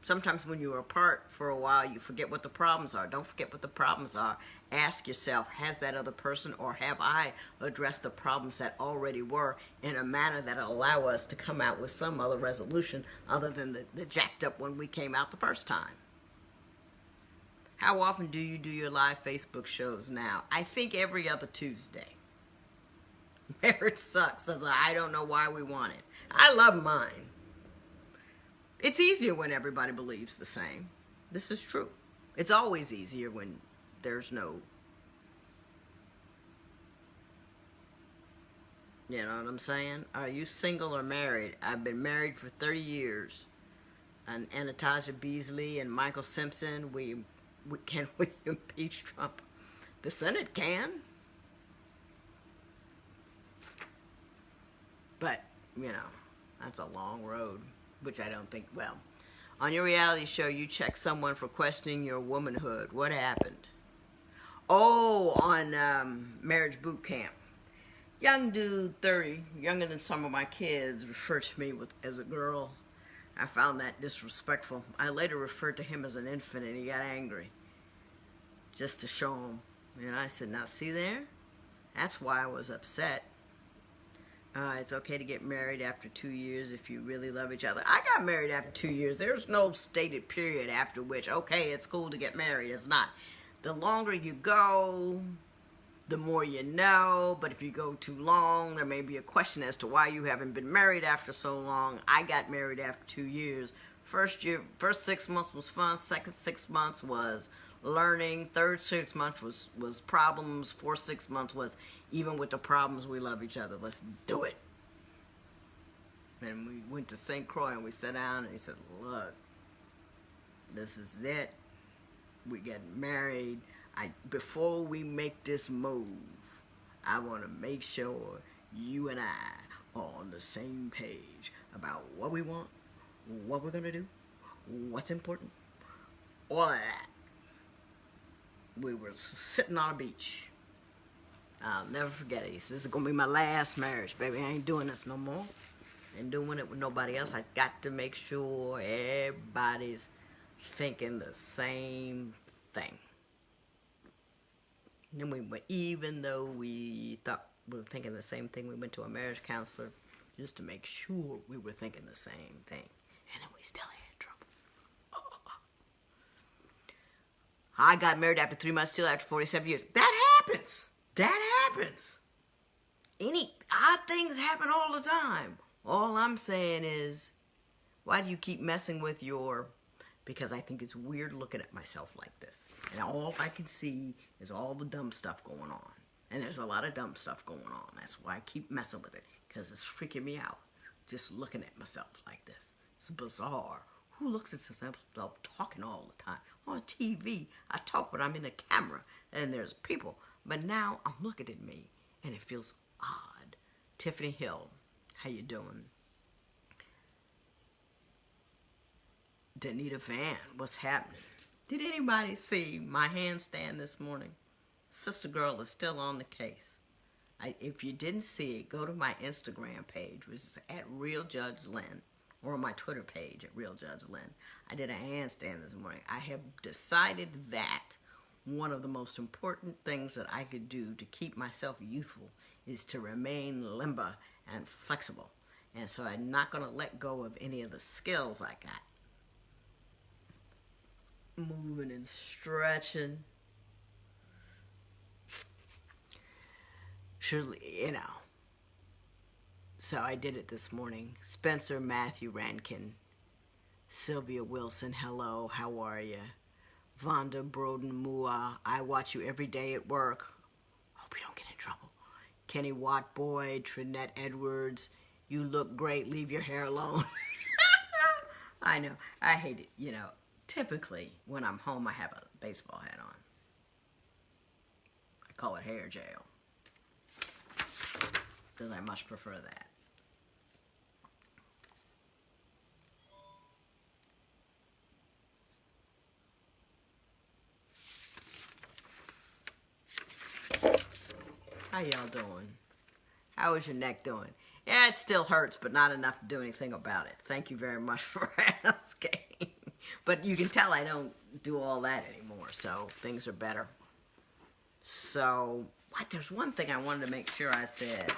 Speaker 1: Sometimes when you're apart for a while, you forget what the problems are. Don't forget what the problems are. Ask yourself, has that other person or have I addressed the problems that already were in a manner that will allow us to come out with some other resolution other than the jacked up one we came out the first time? How often do you do your live Facebook shows now? I think every other Tuesday. Marriage sucks. I don't know why we want it. I love mine. It's easier when everybody believes the same. This is true. It's always easier when there's no... You know what I'm saying? Are you single or married? I've been married for 30 years. And Anastasia Beasley and Michael Simpson, can we impeach Trump? The Senate can. But, that's a long road, which I don't think, on your reality show, you checked someone for questioning your womanhood. What happened? Oh, on Marriage Boot Camp. Young dude, 30, younger than some of my kids, referred to me as a girl. I found that disrespectful. I later referred to him as an infant, and he got angry just to show him. And I said, now see there? That's why I was upset. It's okay to get married after 2 years if you really love each other. I got married after 2 years. There's no stated period after which, okay, it's cool to get married. It's not. The longer you go, the more you know. But if you go too long, there may be a question as to why you haven't been married after so long. I got married after 2 years. First 6 months was fun. Second 6 months was learning. Third 6 months was problems. Fourth 6 months was, even with the problems, we love each other. Let's do it. And we went to St. Croix and we sat down and he said, look, this is it. We get married. Before we make this move, I want to make sure you and I are on the same page about what we want, what we're going to do, what's important, all of that. We were sitting on a beach. I'll never forget it. He says, this is going to be my last marriage, baby. I ain't doing this no more. Ain't doing it with nobody else. I got to make sure everybody's thinking the same thing. And then we went, even though we thought we were thinking the same thing, we went to a marriage counselor just to make sure we were thinking the same thing. And then we still had trouble. I got married after 3 months, still after 47 years. That happens. That happens. Any odd things happen all the time. All I'm saying is, why do you keep messing with because I think it's weird looking at myself like this. And all I can see is all the dumb stuff going on. And there's a lot of dumb stuff going on. That's why I keep messing with it, because it's freaking me out just looking at myself like this. It's bizarre. Who looks at themselves talking all the time? On TV, I talk when I'm in a camera and there's people. But now I'm looking at me and it feels odd. Tiffany Hill, how you doing? Danita Van, what's happening? Did anybody see my handstand this morning? Sister Girl is still on the case. If you didn't see it, go to my Instagram page, which is at Real Judge Lynn, or on my Twitter page at Real Judge Lynn. I did a handstand this morning. I have decided that one of the most important things that I could do to keep myself youthful is to remain limber and flexible. And so I'm not going to let go of any of the skills I got. Moving and stretching. Surely, So I did it this morning. Spencer Matthew Rankin, Sylvia Wilson, hello, how are you? Vonda Broden Mua, I watch you every day at work. Hope you don't get in trouble. Kenny Watt Boyd, Trinette Edwards, you look great, leave your hair alone. I know, I hate it, Typically, when I'm home, I have a baseball hat on. I call it hair gel, because I much prefer that. How y'all doing? How is your neck doing? Yeah, it still hurts, but not enough to do anything about it. Thank you very much for asking. But you can tell I don't do all that anymore, so things are better. So, there's one thing I wanted to make sure I said.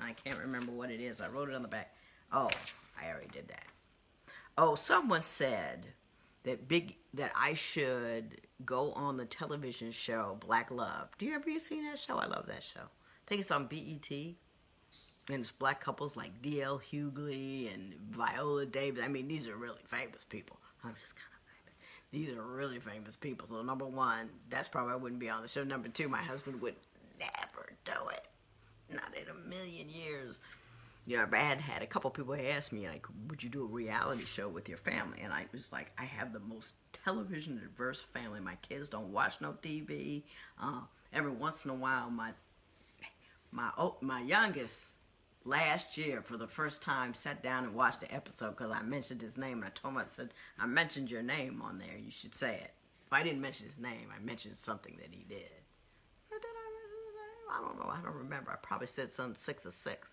Speaker 1: I can't remember what it is. I wrote it on the back. Oh, I already did that. Oh, someone said that I should go on the television show Black Love. Do you ever see that show? I love that show. I think it's on BET. And it's black couples like D.L. Hughley and Viola Davis. I mean, these are really famous people. I'm just kind of famous. These are really famous people. So number one, that's probably I wouldn't be on the show. Number two, my husband would never do it. Not in a million years. I had a couple people ask me, like, would you do a reality show with your family? And I was like, I have the most television diverse family. My kids don't watch no TV. Every once in a while, my youngest last year for the first time sat down and watched the episode because I mentioned his name. And I told him, I said, I mentioned your name on there. You should say it. If I didn't mention his name, I mentioned something that he did. Or did I mention his name? I don't know. I don't remember. I probably said something 6 or 6.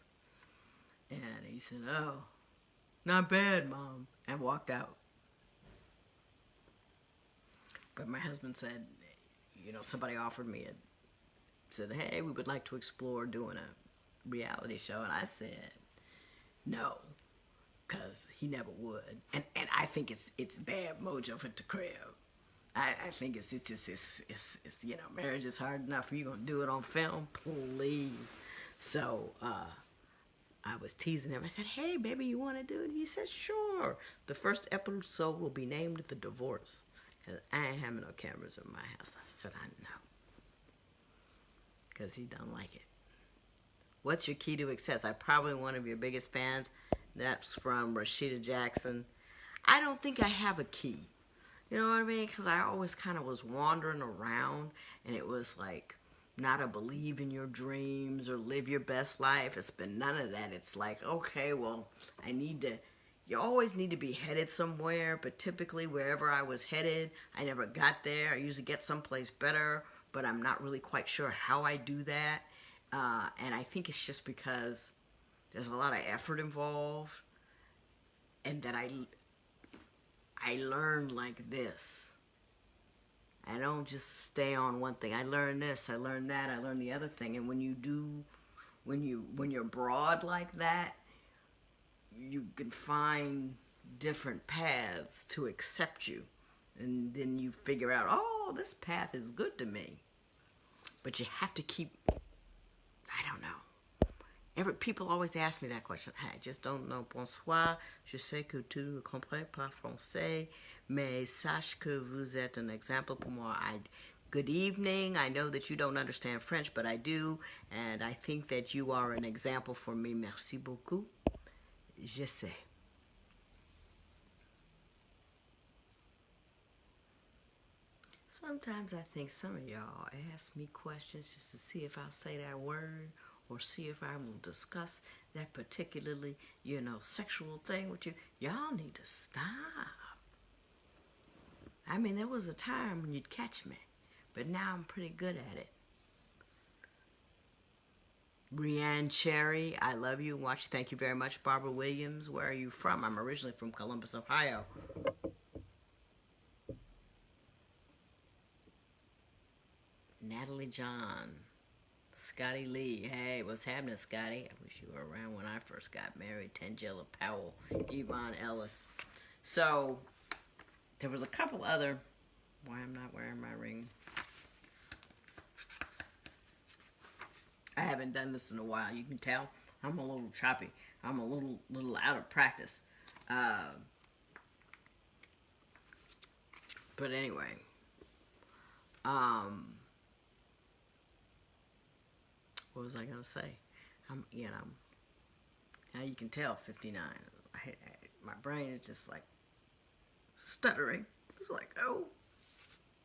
Speaker 1: And he said, oh, not bad, Mom, and walked out. But my husband said, somebody offered me it. Said, hey, we would like to explore doing a reality show. And I said, no, because he never would. And I think it's bad mojo for the crib. I think it's marriage is hard enough. Are you going to do it on film? Please. So I was teasing him. I said, hey, baby, you want to do it? He said, sure. The first episode will be named The Divorce. Because I ain't having no cameras in my house. I said, I know. Because he don't like it. What's your key to success? I'm probably one of your biggest fans. That's from Rashida Jackson. I don't think I have a key. You know what I mean? Because I always kind of was wandering around, and it was like, not to believe in your dreams or live your best life. It's been none of that. It's like, okay, well, you always need to be headed somewhere, but typically wherever I was headed, I never got there. I usually get someplace better, but I'm not really quite sure how I do that. And I think it's just because there's a lot of effort involved, and that I learn like this. I don't just stay on one thing. I learn this, I learn that, I learn the other thing. And when you're broad like that, you can find different paths to accept you. And then you figure out, oh, this path is good to me. But you have to keep, I don't know. People always ask me that question. I just don't know. Bonsoir, je sais que tu ne comprends pas français, mais sache que vous êtes un exemple pour moi. Good evening. I know that you don't understand French, but I do. And I think that you are an example for me. Merci beaucoup. Je sais. Sometimes I think some of y'all ask me questions just to see if I'll say that word, or see if I will discuss that particularly, sexual thing with you. Y'all need to stop. I mean, there was a time when you'd catch me, but now I'm pretty good at it. Brianne Cherry, I love you. Thank you very much. Barbara Williams, where are you from? I'm originally from Columbus, Ohio. Natalie John. Scotty Lee. Hey, what's happening, Scotty? I wish you were around when I first got married. Tangela Powell. Yvonne Ellis. So, there was a couple other... Why I'm not wearing my ring. I haven't done this in a while. You can tell I'm a little choppy. I'm a little out of practice. But anyway. What was I going to say? Now you can tell 59. My brain is just like stuttering. It's like, oh,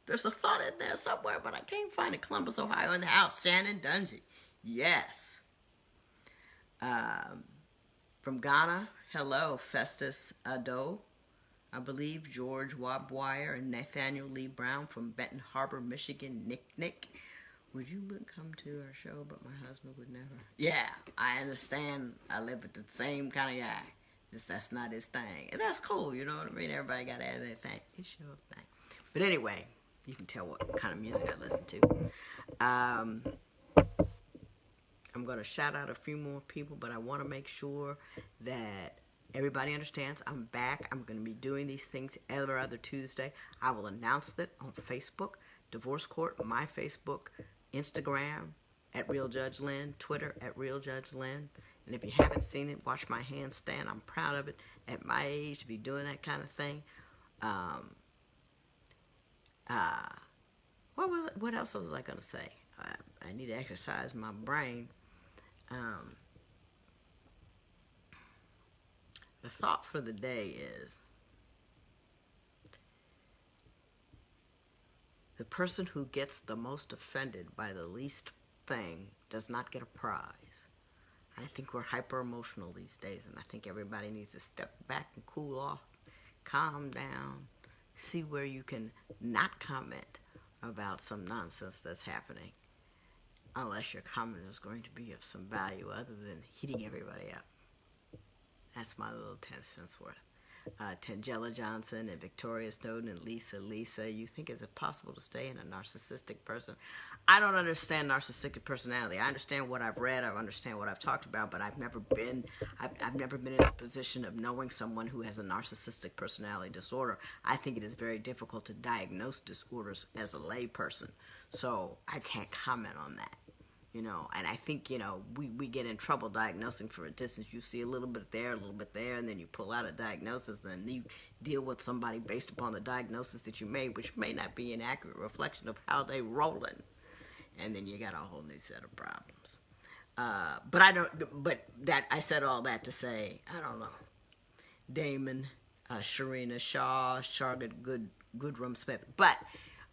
Speaker 1: there's a thought in there somewhere, but I can't find it. Columbus, Ohio, in the house. Shannon Dungy. Yes. From Ghana, hello, Festus Ado. I believe George Wabwire and Nathaniel Lee Brown from Benton Harbor, Michigan. Nick. Would you come to our show, but my husband would never? Yeah, I understand. I live with the same kind of guy. That's not his thing. And that's cool, you know what I mean? Everybody got to add their thing. It's your thing. But anyway, you can tell what kind of music I listen to. I'm going to shout out a few more people, but I want to make sure that everybody understands I'm back. I'm going to be doing these things every other Tuesday. I will announce that on Facebook, Divorce Court, my Facebook, Instagram, at Real Judge Lynn, Twitter, at Real Judge Lynn. And if you haven't seen it, watch my handstand. I'm proud of it at my age to be doing that kind of thing. What else was I going to say? I need to exercise my brain. The thought for the day is, the person who gets the most offended by the least thing does not get a prize. I think we're hyper emotional these days, and I think everybody needs to step back and cool off, calm down, see where you can not comment about some nonsense that's happening. unless your comment is going to be of some value other than heating everybody up. That's my little 10 cents worth. Tangela Johnson and Victoria Snowden and Lisa, you think is it possible to stay in a narcissistic person? I don't understand narcissistic personality. I understand what I've read, I understand what I've talked about, but I've never been in a position of knowing someone who has a narcissistic personality disorder. I think it is very difficult to diagnose disorders as a lay person, so I can't comment on that. And I think, we get in trouble diagnosing for a distance. You see a little bit there, and then you pull out a diagnosis, and then you deal with somebody based upon the diagnosis that you made, which may not be an accurate reflection of how they rolling. And then you got a whole new set of problems. I said all that to say, I don't know. Damon, Sharina Shaw, Charlotte Goodrum Smith. But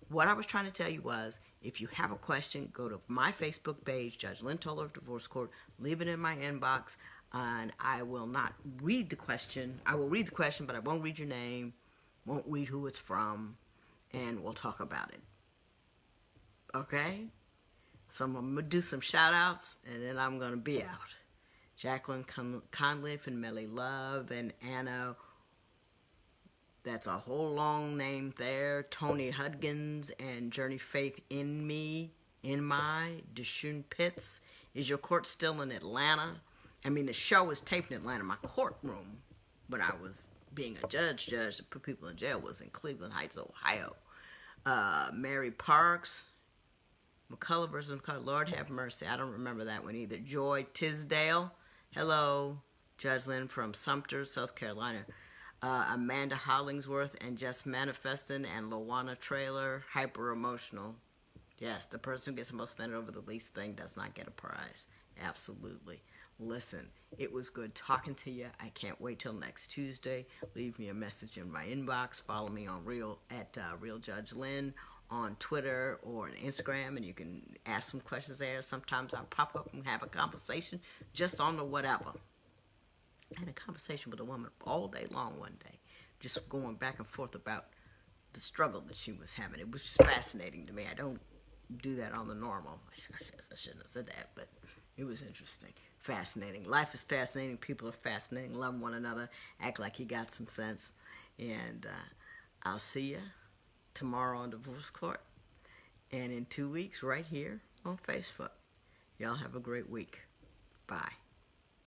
Speaker 1: what I was trying to tell you was, if you have a question, go to my Facebook page, Judge Lynn Toledr Divorce Court, leave it in my inbox, and I will not read the question. I will read the question, but I won't read your name, won't read who it's from, and we'll talk about it. Okay? So I'm going to do some shout-outs, and then I'm going to be out. Jacqueline Conliff and Melly Love and Anna, that's a whole long name there. Tony Hudgens and Journey Faith in my, Deshun Pitts. Is your court still in Atlanta? I mean, the show was taped in Atlanta. My courtroom, when I was being a judge to put people in jail, was in Cleveland Heights, Ohio. Mary Parks, McCullough versus McCullough. Lord have mercy. I don't remember that one either. Joy Tisdale. Hello, Judge Lynn from Sumter, South Carolina. Amanda Hollingsworth and Just Manifesting and Lawana Trailer, hyper emotional. Yes, the person who gets the most offended over the least thing does not get a prize. Absolutely. Listen, it was good talking to you. I can't wait till next Tuesday. Leave me a message in my inbox. Follow me on Real Judge Lynn on Twitter or on Instagram, and you can ask some questions there. Sometimes I'll pop up and have a conversation just on the whatever. I had a conversation with a woman all day long one day, just going back and forth about the struggle that she was having. It was just fascinating to me. I don't do that on the normal. I shouldn't have said that, but it was interesting. Fascinating. Life is fascinating. People are fascinating. Love one another. Act like you got some sense. And I'll see you tomorrow on Divorce Court. And in 2 weeks right here on Facebook. Y'all have a great week. Bye.